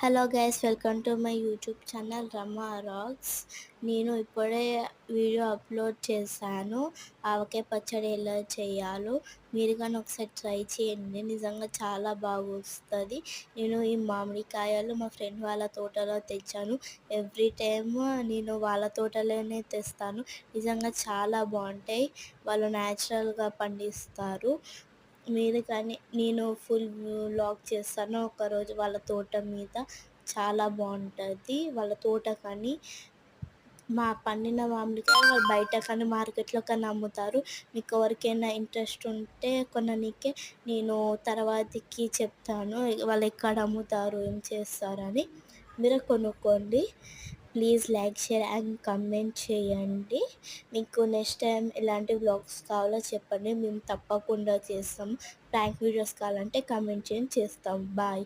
Hello guys, welcome to my YouTube channel Rama rocks. నేను ఇప్పుడే video upload చేశాను. ఆవకాయ పచ్చడి ఎలా చేయాలో మీరు కానీ ఒకసారి ట్రై చేయండి. నిజంగా చాలా బాగా వస్తుంది. నేను ఈ మామిడికాయలు మా ఫ్రెండ్ వాళ్ళ తోటలో తెచ్చాను. ఎవ్రీ టైమ్ నేను వాళ్ళ తోటలోనే తెస్తాను. నిజంగా చాలా బాగుంటాయి. వాళ్ళు న్యాచురల్గా పండిస్తారు. మీరు కానీ నేను ఫుల్ వ్లాగ్ చేస్తాను ఒకరోజు వాళ్ళ తోట మీద. చాలా బాగుంటుంది వాళ్ళ తోట. కానీ మా పండిన మామిడికాయ వాళ్ళు బయట కానీ మార్కెట్లో కానీ అమ్ముతారు. మీకు ఎవరికైనా ఇంట్రెస్ట్ ఉంటే కొననీకే నేను తర్వాతకి చెప్తాను వాళ్ళు ఎక్కడ అమ్ముతారు, ఏం చేస్తారని. మీరు కొనుక్కోండి. Please like, share and comment చేయండి. మీకు నెక్స్ట్ టైం ఎలాంటి వ్లాగ్స్ కావాలో చెప్పండి, మేము తప్పకుండా చేస్తాం. ప్రాంక్ వీడియోస్ కావాలంటే కమెంట్ చేయండి, చేస్తాం. బాయ్.